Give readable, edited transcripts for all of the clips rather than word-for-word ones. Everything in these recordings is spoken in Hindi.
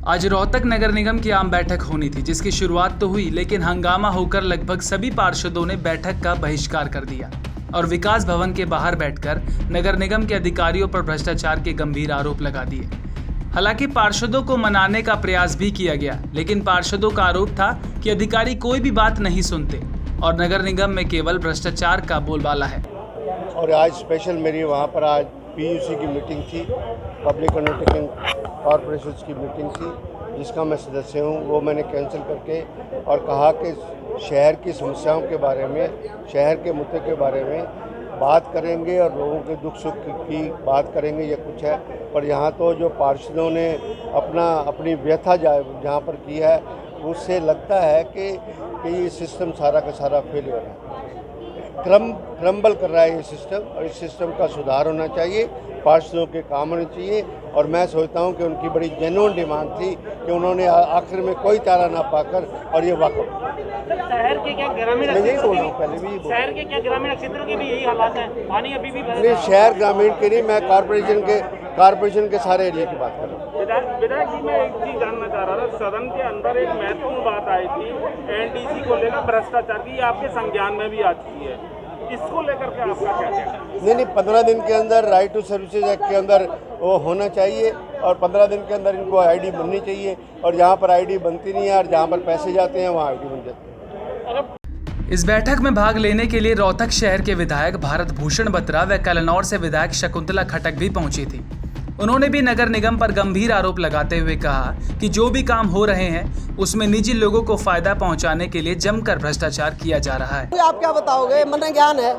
आज रोहतक नगर निगम की आम बैठक होनी थी, जिसकी शुरुआत तो हुई, लेकिन हंगामा होकर लगभग सभी पार्षदों ने बैठक का बहिष्कार कर दिया और विकास भवन के बाहर बैठकर नगर निगम के अधिकारियों पर भ्रष्टाचार के गंभीर आरोप लगा दिए। हालांकि पार्षदों को मनाने का प्रयास भी किया गया, लेकिन पार्षदों का आरोप था कि अधिकारी कोई भी बात नहीं सुनते और नगर निगम में केवल भ्रष्टाचार का बोलबाला है। और आज स्पेशल मेरी वहाँ पर आज PUC की मीटिंग थी, पब्लिक अंडरटेकिंग कॉरपोरेशन की मीटिंग थी, जिसका मैं सदस्य हूँ। वो मैंने कैंसिल करके और कहा कि शहर की समस्याओं के बारे में, शहर के मुद्दे के बारे में बात करेंगे और लोगों के दुख सुख की बात करेंगे, ये कुछ है। पर यहाँ तो जो पार्षदों ने अपनी व्यथा जहाँ पर की है, उससे लगता है कि ये सिस्टम सारा का सारा फेलियर है, क्रम्बल कर रहा है ये सिस्टम, और इस सिस्टम का सुधार होना चाहिए, पार्षदों के काम होने चाहिए। और मैं सोचता हूँ कि उनकी बड़ी जेन्युइन डिमांड थी कि उन्होंने आखिर में कोई चारा ना पाकर और ये वाकफ। शहर के क्या ग्रामीण शहर के क्या ग्रामीण क्षेत्रों के भी यही हालात हैं, पानी अभी भी नहीं, शहर ग्रामीण के नहीं, मैं कॉरपोरेशन के सारे एरिया की बात कर रहा हूँ। विधायक जी, मैं एक चीज जानना चाह रहा था। सदन के अंदर एक महत्वपूर्ण बात आई थी NDC को लेकर, भ्रष्टाचार की, आपके संज्ञान में भी आ चुकी है, इसको लेकर के आपका क्या कहना है? नहीं, 15 दिन के अंदर राइट टू सर्विसेज एक्ट के अंदर वो होना चाहिए और 15 दिन के अंदर इनको ID बननी चाहिए, और जहाँ पर ID बनती नहीं है और जहाँ पर पैसे जाते हैं वहाँ ID बन जाती है। इस बैठक में भाग लेने के लिए रोहतक शहर के विधायक भारत भूषण बत्रा व कलनौर से विधायक शकुंतला खटक भी पहुंची थी। उन्होंने भी नगर निगम पर गंभीर आरोप लगाते हुए कहा कि जो भी काम हो रहे हैं उसमें निजी लोगों को फायदा पहुंचाने के लिए जमकर भ्रष्टाचार किया जा रहा है। आप क्या बताओगे, मन ज्ञान है।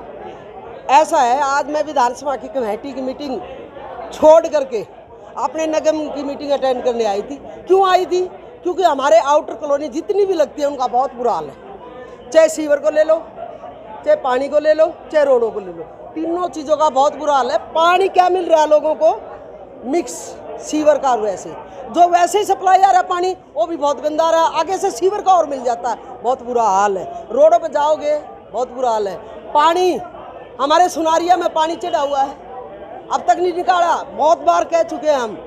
ऐसा है, आज मैं विधानसभा की कमेटी की मीटिंग छोड़ करके अपने निगम की मीटिंग अटेंड करने आई थी। क्यों आई थी? क्योंकि हमारे आउटर कॉलोनी जितनी भी लगती है उनका बहुत बुरा हाल है। चाहे सीवर को ले लो, चाहे पानी को ले लो, चाहे रोडों को ले लो, तीनों चीज़ों का बहुत बुरा हाल है। पानी क्या मिल रहा है लोगों को? मिक्स सीवर का, वैसे ही सप्लाई आ रहा है पानी, वो भी बहुत गंदा आ रहा है। आगे से सीवर का और मिल जाता है, बहुत बुरा हाल है। रोडों पे जाओगे बहुत बुरा हाल है। पानी हमारे सुनारिया में पानी चढ़ा हुआ है, अब तक नहीं निकाला, बहुत बार कह चुके हैं हम।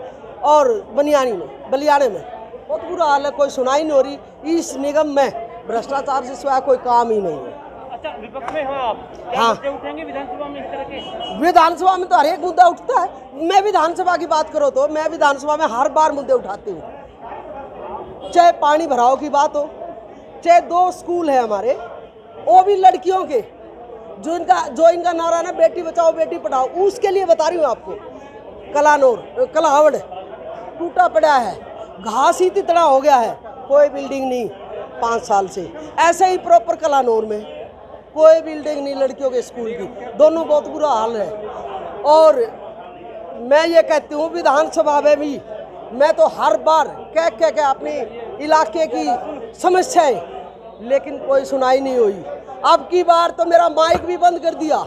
और बलियाने में बहुत बुरा हाल है, कोई सुनाई नहीं हो रही। इस निगम में भ्रष्टाचार से सिवाय कोई काम ही नहीं है। अच्छा, विपक्ष में हो आप, क्या हाँ, मुद्दे उठेंगे विधानसभा में इस तरह के? विधानसभा में तो हर एक मुद्दा उठता है। मैं विधानसभा की बात करो तो मैं विधानसभा में हर बार मुद्दे उठाती हूँ। चाहे पानी भराव की बात हो, चाहे 2 स्कूल है हमारे, वो भी लड़कियों के, जो इनका नारा ना बेटी बचाओ बेटी पढ़ाओ, उसके लिए बता रही हूँ आपको। कलावड़ टूटा पड़ा है, घास ही तितड़ा हो गया है, कोई बिल्डिंग नहीं 5 साल से। ऐसे ही प्रॉपर कलानौर में कोई बिल्डिंग नहीं लड़कियों के स्कूल की, दोनों बहुत बुरा हाल है। और मैं ये कहती हूँ विधानसभा में भी मैं तो हर बार कह के अपने इलाके की समस्याएं, लेकिन कोई सुनाई नहीं हुई। अब की बार तो मेरा माइक भी बंद कर दिया।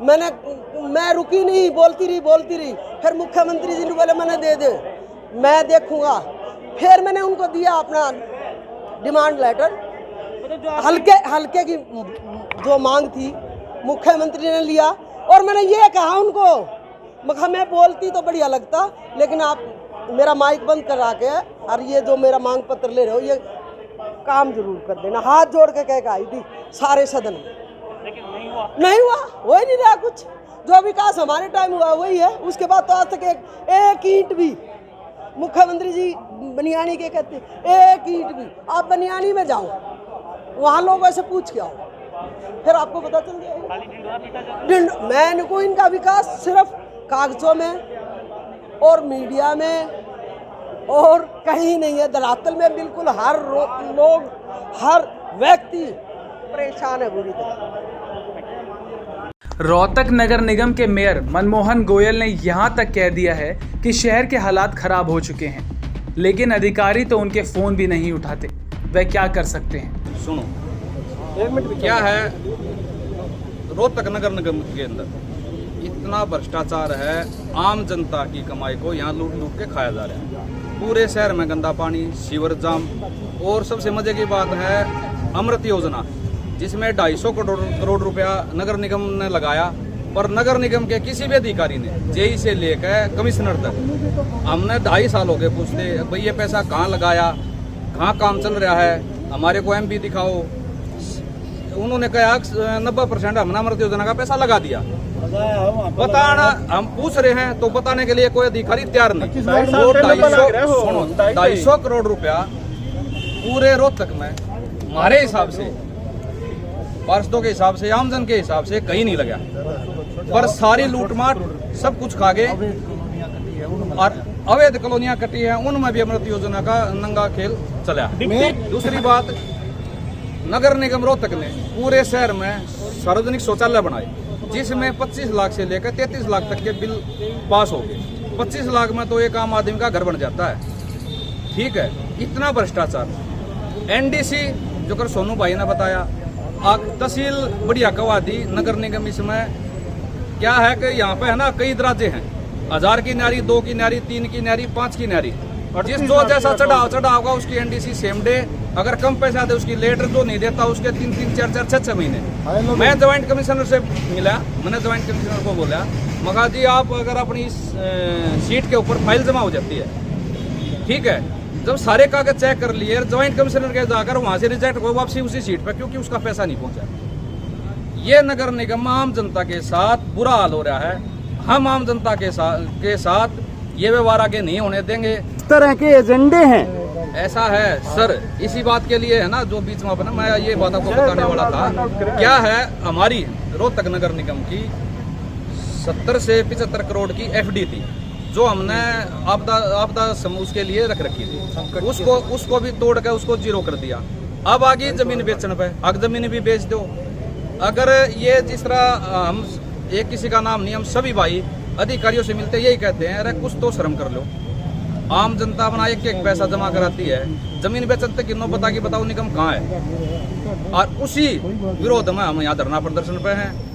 मैं रुकी नहीं, बोलती रही। फिर मुख्यमंत्री जी ने बोले मैंने दे, मैं देखूंगा। फिर मैंने उनको दिया अपना डिमांड लेटर, हल्के की जो मांग थी मुख्यमंत्री ने लिया। और मैंने ये कहा उनको, मैं बोलती तो बढ़िया लगता, लेकिन आप मेरा माइक बंद करा के और ये जो मेरा मांग पत्र ले रहे हो ये काम जरूर कर देना। हाथ जोड़ के कह के आई थी सारे सदन में, लेकिन नहीं हुआ, हो ही नहीं रहा कुछ। जो विकास हमारे टाइम हुआ वही है, उसके बाद तो आज तक एक ईंट भी मुख्यमंत्री जी बनियानी के कहते एक ईंट भी। आप बनियानी में जाओ, वहाँ लोगों से पूछ के आओ, फिर आपको पता चल जाएगा। मैंने को इनका विकास सिर्फ कागजों में और मीडिया में और कहीं नहीं है। धरातल में बिल्कुल हर व्यक्ति परेशान है बुरी तरह। रोहतक नगर निगम के मेयर मनमोहन गोयल ने यहां तक कह दिया है कि शहर के हालात खराब हो चुके हैं, लेकिन अधिकारी तो उनके फोन भी नहीं उठाते। वह क्या कर सकते हैं? सुनो, क्या है रोहतक नगर निगम के अंदर इतना भ्रष्टाचार है, आम जनता की कमाई को यहाँ लूट के खाया जा रहा है। पूरे शहर में गंदा पानी, सीवर जाम, और सबसे मजे की बात है अमृत योजना, जिसमें 250 करोड़ रुपया नगर निगम ने लगाया पर नगर निगम के किसी भी अधिकारी ने जेई से लेकर कमिश्नर तक हमने 2.5 साल हो गए पूछते, भाई ये पैसा कहाँ लगाया, कहाँ काम चल रहा है, हमारे को एमपी दिखाओ। उन्होंने कहा 90% हमने अमृत योजना का पैसा लगा दिया। बताना हम पूछ रहे हैं तो बताने के लिए कोई अधिकारी तैयार नहीं। वो 250 करोड़ रुपया पूरे रोहतक में हमारे हिसाब से, पार्षदों के हिसाब से, आमजन के हिसाब से कहीं नहीं लगा, पर सारी लूटमार सब कुछ खा गए और अवैध कॉलोनियां कटी हैं, उनमें भी अमृत योजना का नंगा खेल चला। दूसरी बात, नगर निगम रोहतक ने पूरे शहर में सार्वजनिक शौचालय बनाए जिसमें 25 लाख से लेकर 33 लाख तक के बिल पास हो गए। 25 लाख में तो एक आम आदमी का घर बन जाता है। ठीक है, इतना भ्रष्टाचार। एनडीसी जो कर सोनू भाई ने बताया, तहसील बढ़िया कवादी, नगर निगम इसमें क्या है कि यहाँ पे है ना कई दराजे हैं, 1000 की न्यारी, 2 की न्यारी, 3 की न्यारी, 5 की न्यारी, जिस जो जैसा चढ़ाव उसकी एनडीसी सेम डे, अगर कम पैसा दे उसकी लेटर जो नहीं देता उसके 3-3, 4-4, 6-6 महीने। मैं ज्वाइंट कमिश्नर से मिला, मैंने ज्वाइंट कमिश्नर को बोला, मगा जी आप अगर अपनी सीट के ऊपर फाइल जमा हो जाती है, ठीक है, जब सारे कागज चेक कर लिए, ज्वाइंट कमिश्नर के जाकर वहां से रिजेक्ट हो वापसी उसी सीट पर, क्योंकि उसका पैसा नहीं पहुंचा। ये नगर निगम आम जनता के साथ बुरा हाल हो रहा है। हम आम जनता के साथ ये व्यवहार आगे नहीं होने देंगे। तरह के एजेंडे हैं, ऐसा है सर, इसी बात के लिए है ना जो बीच में अपना मैं ये बात आपको बताने वाला था। क्या है, हमारी रोहतक नगर निगम की 70 से 75 करोड़ की एफडी थी जो हमने आपदा समूह के लिए रख रखी थी, उसको भी तोड़ के उसको जीरो कर दिया। अब आगे जमीन बेचने पे, अगर जमीन भी बेच दो, अगर ये जिस तरह हम एक किसी का नाम नहीं, हम सभी भाई अधिकारियों से मिलते यही कहते हैं, अरे कुछ तो शर्म कर लो। आम जनता अपना एक पैसा जमा कराती है, जमीन बेचते कि बताओ निगम कहाँ है। और उसी विरोध में हम यहाँ धरना प्रदर्शन पे हैं।